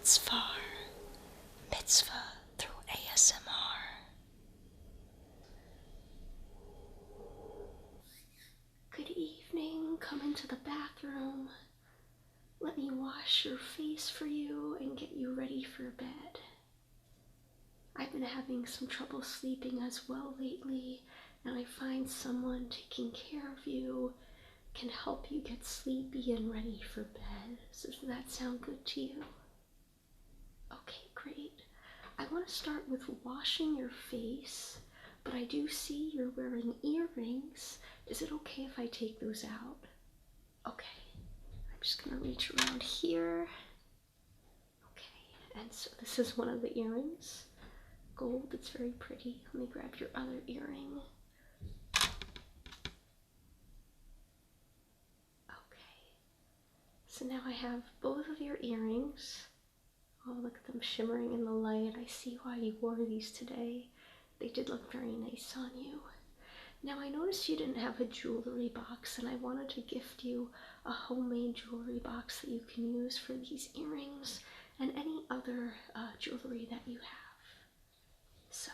mitzvah through ASMR. Good evening. Come into the bathroom. Let me wash your face for you and get you ready for bed. I've been having some trouble sleeping as well lately, and I find someone taking care of you can help you get sleepy and ready for bed. So does that sound good to you? Okay, great. I want to start with washing your face, but I do see you're wearing earrings. Is it okay if I take those out? Okay. I'm just going to reach around here. Okay, and so this is one of the earrings. Gold, it's very pretty. Let me grab your other earring. Okay. So now I have both of your earrings. Oh, look at them shimmering in the light. I see why you wore these today. They did look very nice on you. Now I noticed you didn't have a jewelry box, and I wanted to gift you a homemade jewelry box that you can use for these earrings and any other jewelry that you have. So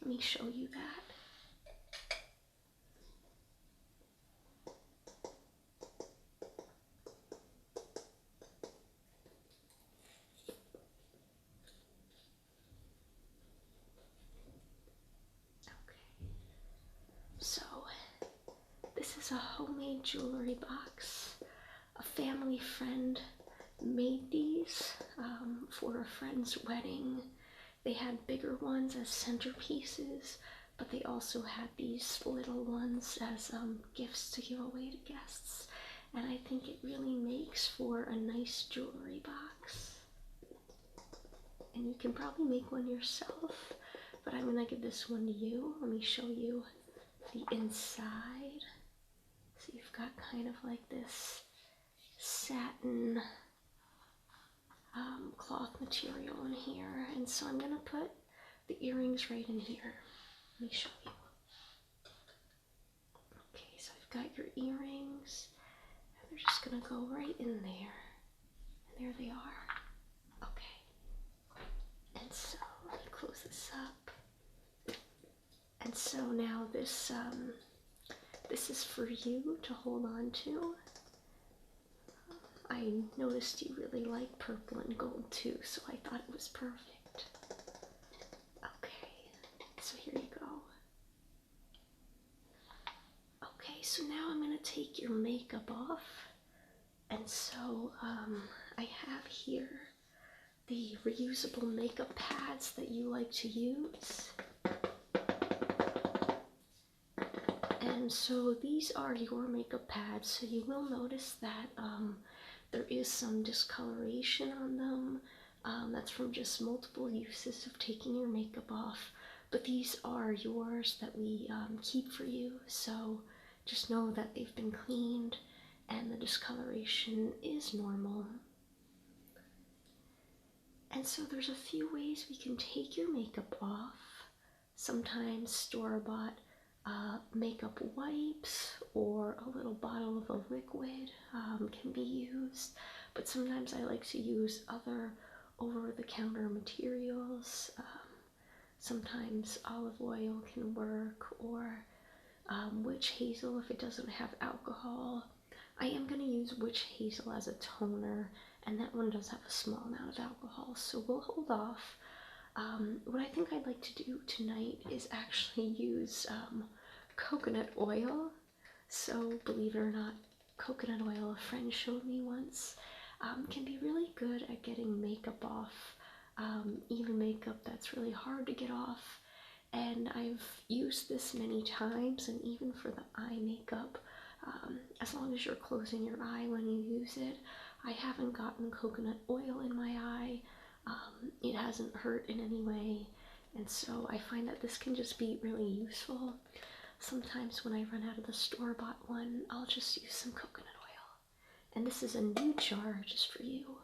let me show you that. So, this is a homemade jewelry box. A family friend made these for a friend's wedding. They had bigger ones as centerpieces, but they also had these little ones as gifts to give away to guests. And I think it really makes for a nice jewelry box. And you can probably make one yourself, but I'm gonna give this one to you. Let me show you the inside. So you've got kind of like this satin cloth material in here, and so I'm gonna put the earrings right in here. Let me show you. Okay, so I've got your earrings, and they're just gonna go right in there, and there they are. Okay, and so let me close this up. And so now this is for you to hold on to. I noticed you really like purple and gold too, so I thought it was perfect. Okay, so here you go. Okay, so now I'm going to take your makeup off. And so I have here the reusable makeup pads that you like to use. And so these are your makeup pads, so you will notice that there is some discoloration on them. That's from just multiple uses of taking your makeup off. But these are yours that we keep for you, so just know that they've been cleaned and the discoloration is normal. And so there's a few ways we can take your makeup off. Sometimes store-bought makeup wipes or a little bottle of a liquid can be used, but sometimes I like to use other over-the-counter materials. Sometimes olive oil can work, or witch hazel if it doesn't have alcohol. I am going to use witch hazel as a toner, and that one does have a small amount of alcohol, so we'll hold off. What I think I'd like to do tonight is actually use coconut oil. So believe it or not, coconut oil, a friend showed me once, can be really good at getting makeup off, even makeup that's really hard to get off. And I've used this many times, and even for the eye makeup, as long as you're closing your eye when you use it, I haven't gotten coconut oil in my eye. It hasn't hurt in any way, and so I find that this can just be really useful. Sometimes when I run out of the store-bought one, I'll just use some coconut oil. And this is a new jar just for you.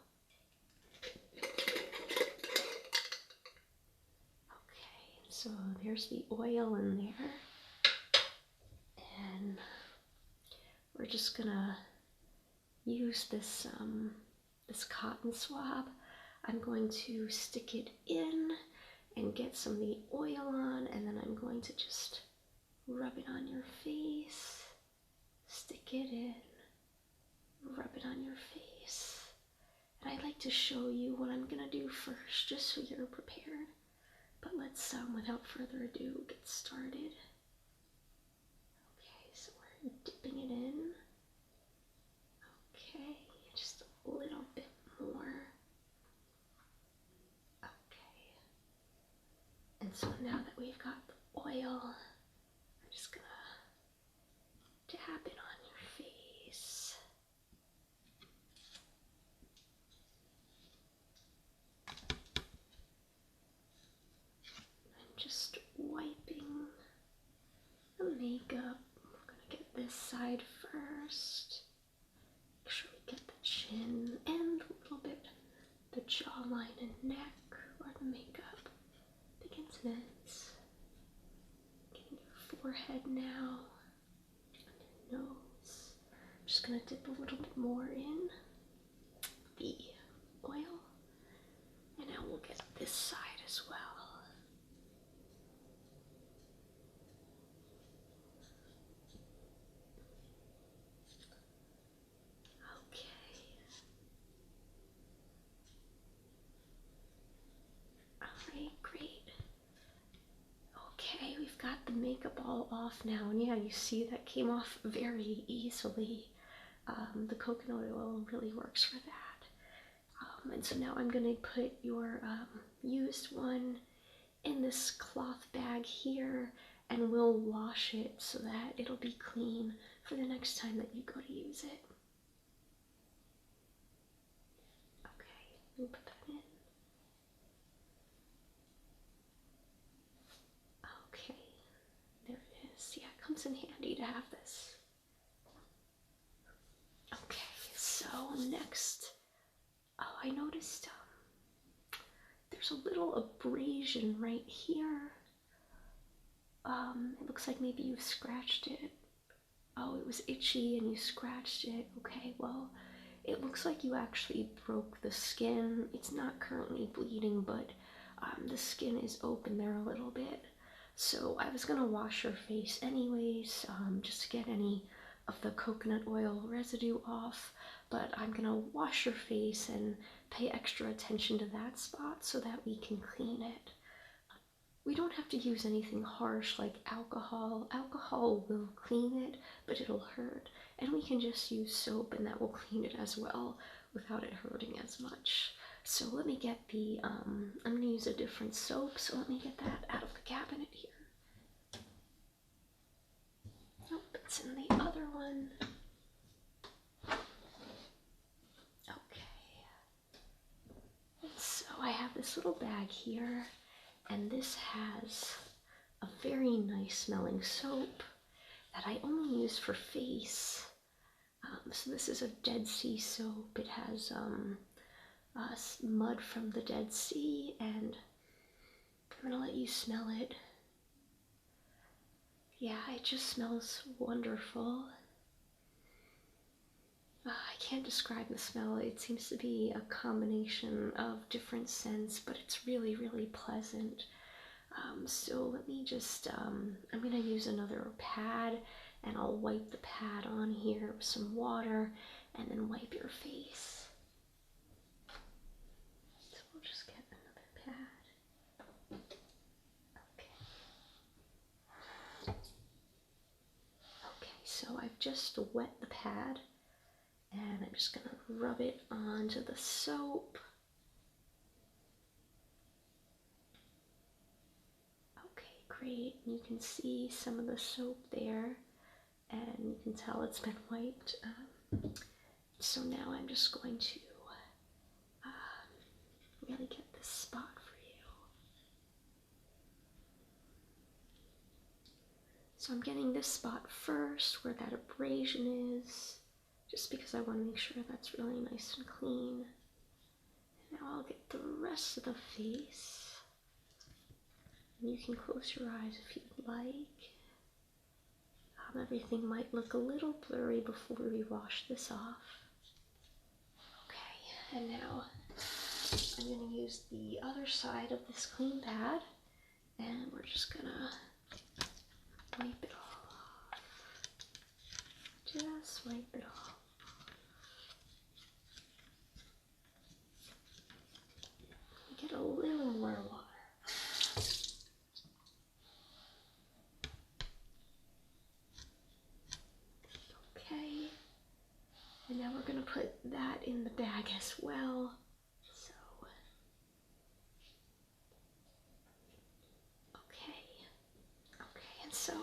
Okay, so there's the oil in there. And we're just gonna use this this cotton swab. I'm going to stick it in and get some of the oil on, and then I'm going to just rub it on your face, stick it in, rub it on your face. And I like to show you what I'm gonna do first, just so you're prepared. But let's, without further ado, get started. Okay, so we're dipping it in. Okay, just a little bit more. Okay. And so now that we've got the oil, I'm just gonna dab it on your face. I'm just wiping the makeup. We're gonna get this side first. Make sure we get the chin and a little bit the jawline and neck where the makeup begins and ends. Getting your forehead now, on your nose. I'm just gonna dip a little bit more in the oil, and now we'll get this side as well. Got the makeup all off now, and yeah, you see that came off very easily. The coconut oil really works for that. And so now I'm going to put your used one in this cloth bag here, and we'll wash it so that it'll be clean for the next time that you go to use it. Okay, we'll put that in. Yeah, it comes in handy to have this. Okay, so next, I noticed there's a little abrasion right here. It looks like maybe you've scratched it. Oh, it was itchy and you scratched it. Okay, well, it looks like you actually broke the skin. It's not currently bleeding, but the skin is open there a little bit. So I was gonna wash your face anyways, just to get any of the coconut oil residue off, but I'm gonna wash your face and pay extra attention to that spot so that we can clean it. We don't have to use anything harsh like alcohol. Alcohol will clean it, but it'll hurt. And we can just use soap and that will clean it as well without it hurting as much. So let me get the, I'm going to use a different soap, so let me get that out of the cabinet here. Nope, it's in the other one. Okay. So I have this little bag here, and this has a very nice smelling soap that I only use for face. So this is a Dead Sea soap. It has, mud from the Dead Sea, and I'm gonna let you smell it. Yeah, it just smells wonderful. I can't describe the smell. It seems to be a combination of different scents, but it's really, really pleasant. So let me just, I'm gonna use another pad, and I'll wipe the pad on here with some water, and then wipe your face. Just get another pad. Okay, so I've just wet the pad, and I'm just going to rub it onto the soap. Okay, great. You can see some of the soap there, and you can tell it's been wiped. So now I'm just going to really get this spot for you. So I'm getting this spot first where that abrasion is, just because I want to make sure that's really nice and clean. And now I'll get the rest of the face. And you can close your eyes if you'd like. Everything might look a little blurry before we wash this off. Okay, and now I'm going to use the other side of this clean pad, and we're just going to wipe it all off. Just wipe it off. Get a little more water. Okay. And now we're going to put that in the bag as well. So, okay, and so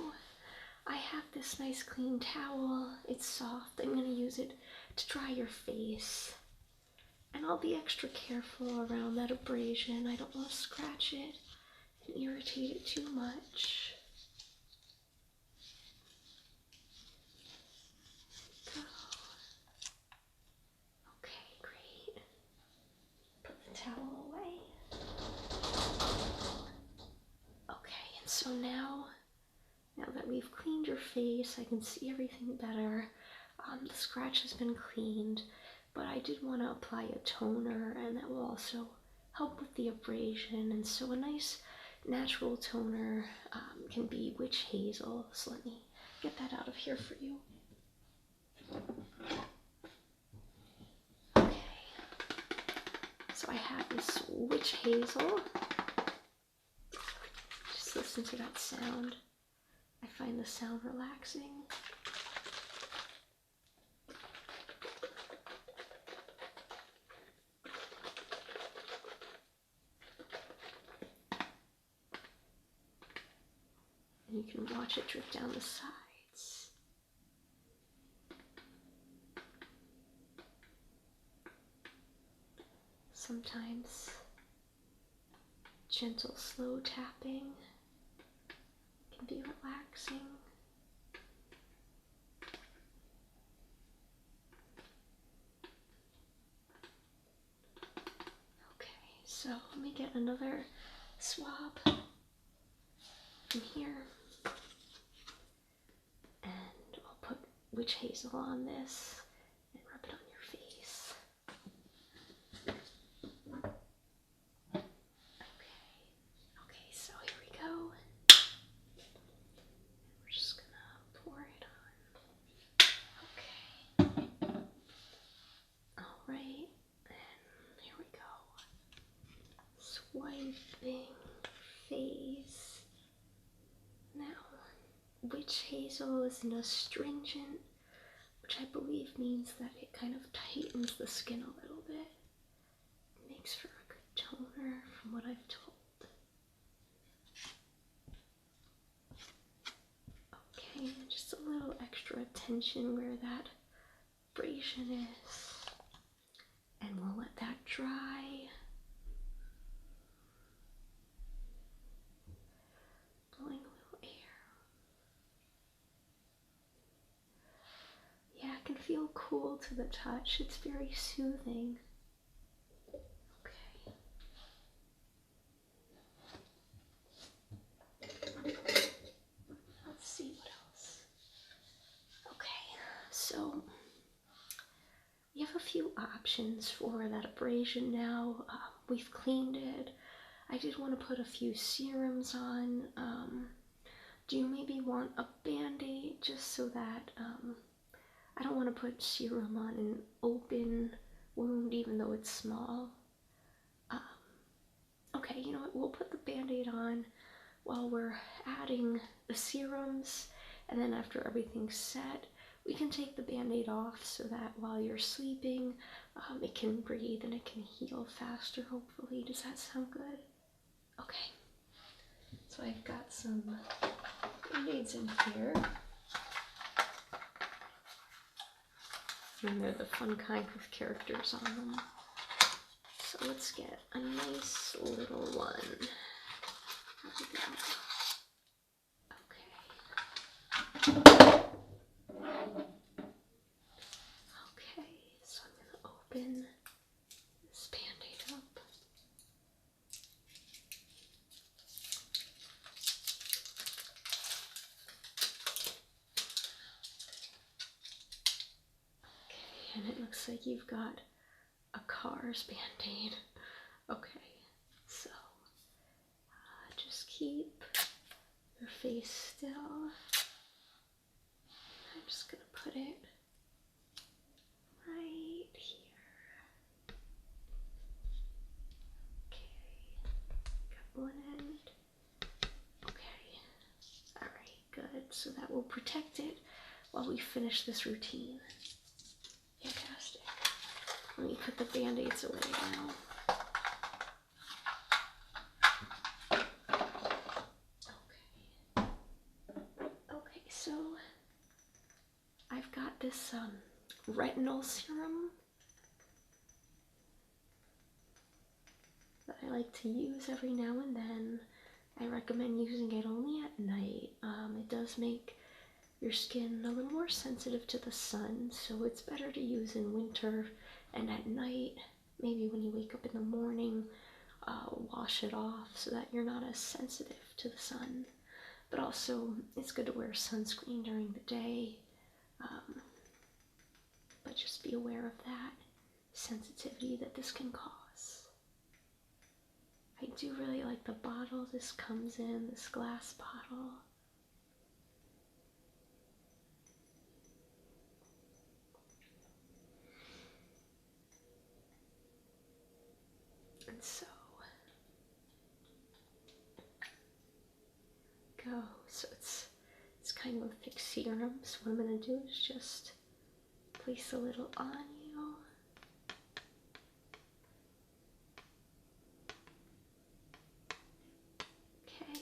I have this nice clean towel. It's soft. I'm going to use it to dry your face. And I'll be extra careful around that abrasion. I don't want to scratch it and irritate it too much. Go. Okay, great. Put the towel away. Okay, and so now that we've cleaned your face, I can see everything better. The scratch has been cleaned, but I did want to apply a toner, and that will also help with the abrasion. And so a nice natural toner can be Witch Hazel. So let me get that out of here for you. Okay, so I have this Witch Hazel. Just listen to that sound. I find the sound relaxing. And you can watch it drip down the sides. Sometimes gentle, slow tapping can be relaxing. Okay, so let me get another swab from here. And I'll put Witch Hazel on this and rub it on your face. Okay, so here we go. We're just gonna pour it on. Okay. Alright, and here we go. Swiping face. Now, Witch Hazel is an astringent, which I believe means that it kind of tightens the skin a little bit. It makes for a good toner from what I've told. Okay, just a little extra attention where that abrasion is. And we'll let that dry. Blowing a little air. Yeah, it can feel cool to the touch. It's very soothing. Okay. Let's see what else. Okay, so we have a few options for that abrasion now. We've cleaned it. I did want to put a few serums on. Do you maybe want a band-aid just so that I don't want to put serum on an open wound even though it's small? Okay, you know what, we'll put the band-aid on while we're adding the serums, and then after everything's set, we can take the band-aid off so that while you're sleeping, it can breathe and it can heal faster, hopefully. Does that sound good? Okay. So I've got some band-aids in here. And they're the fun kind with characters on them. So let's get a nice little one. There we go. Okay, so I'm going to open this band-aid up. Okay, and it looks like you've got a car's band-aid. Okay, so just keep your face still. I'm just gonna put it right here. Okay, got one end. Okay, alright, good. So that will protect it while we finish this routine. Fantastic. Let me put the band-aids away now. Okay, so I've got this retinol serum that I like to use every now and then. I recommend using it only at night. It does make your skin a little more sensitive to the sun, so it's better to use in winter and at night. Maybe when you wake up in the morning, wash it off so that you're not as sensitive to the sun. But also, it's good to wear sunscreen during the day. But just be aware of that sensitivity that this can cause. I do really like the bottle this comes in, this glass bottle. And so, go. So it's kind of a thick serum. So what I'm going to do is just place a little on you. Okay.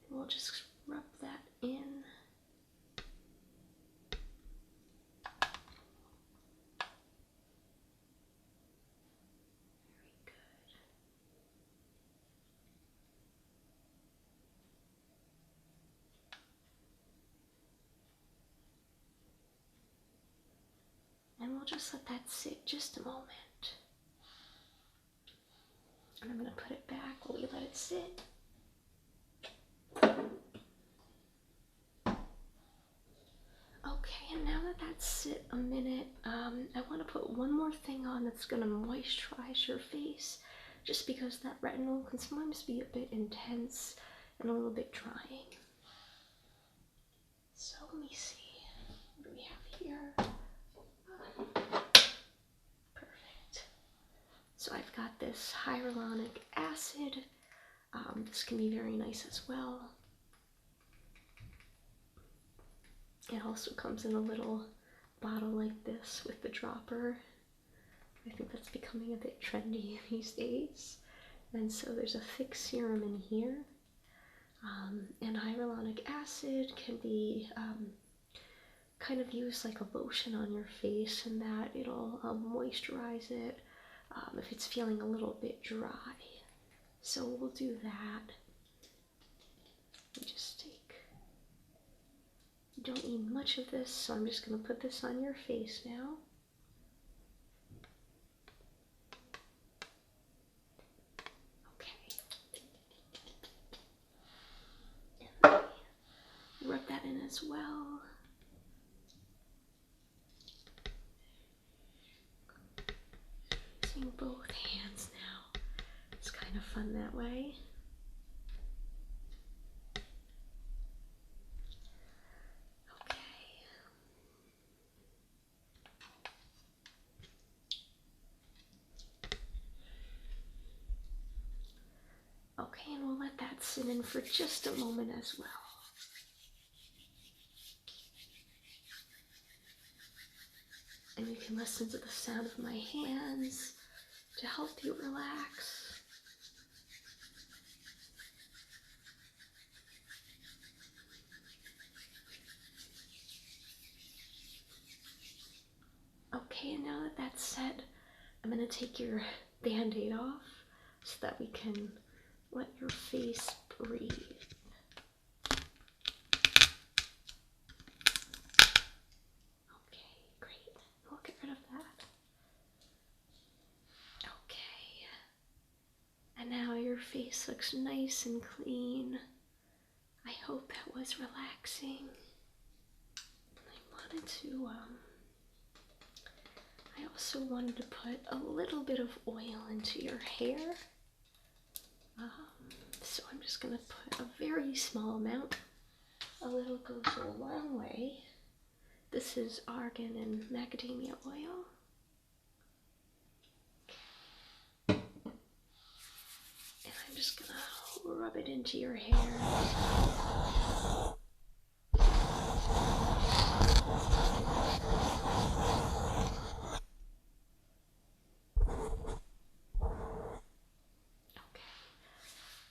And we'll just rub that in. Very good. And we'll just let that sit just a moment. And I'm going to put it back while we let it sit. Okay, and now that that's sit a minute, I want to put one more thing on that's going to moisturize your face, just because that retinol can sometimes be a bit intense and a little bit drying. So let me see, what do we have here? Perfect. So I've got this hyaluronic acid. This can be very nice as well. It also comes in a little bottle like this with the dropper. I think that's becoming a bit trendy these days. And so there's a thick serum in here. And hyaluronic acid can be kind of used like a lotion on your face, and that it'll moisturize it if it's feeling a little bit dry. So we'll do that. You just take, you don't need much of this, so I'm just going to put this on your face now. Rub that in as well. Using both hands now. It's kind of fun that way. Okay, and we'll let that sit in for just a moment as well. And you can listen to the sound of my hands to help you relax. Okay, and now that that's set, I'm going to take your band-aid off so that we can let your face breathe. Okay, great. We'll get rid of that. Okay. And now your face looks nice and clean. I hope that was relaxing. I I also wanted to put a little bit of oil into your hair. So I'm just going to put a very small amount. A little goes a long way. This is argan and macadamia oil. And I'm just going to rub it into your hair.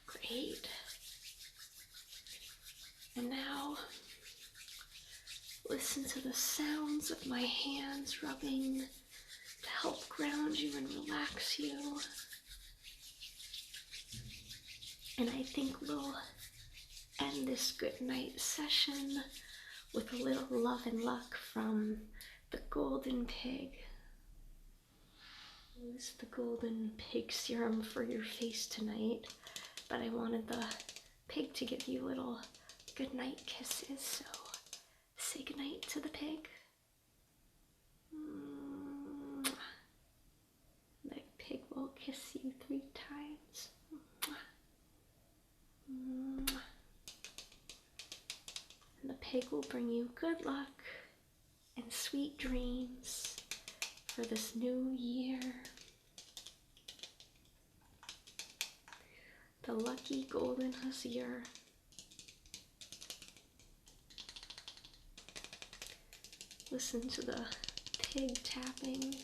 Great. And now, listen to the sounds of my hands rubbing to help ground you and relax you. And I think we'll end this good night session with a little love and luck from the golden pig. Use the golden pig serum for your face tonight, but I wanted the pig to give you little good night kisses, so say good night to the pig. The pig will kiss you 3 times. And the pig will bring you good luck and sweet dreams for this new year. The lucky golden hussier. Listen to the pig tapping.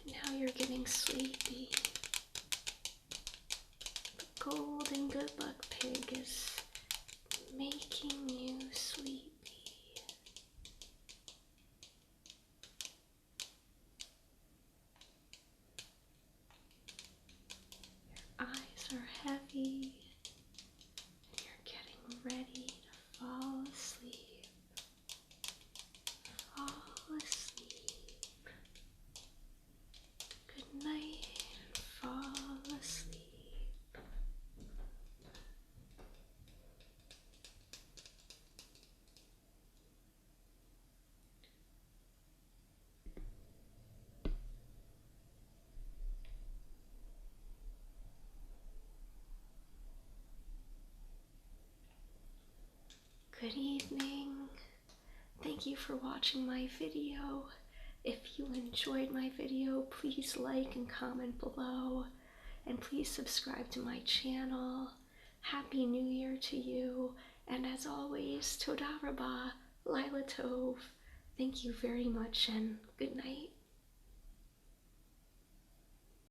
Now you're getting sleepy. The golden good luck pig is making you sleepy. Your eyes are heavy. You're getting ready to fall asleep. Fall asleep. Good night and fall asleep. Good evening. Thank you for watching my video. If you enjoyed my video, please like and comment below. And please subscribe to my channel. Happy New Year to you. And as always, Toda Rabah, Laila Tov. Thank you very much and good night.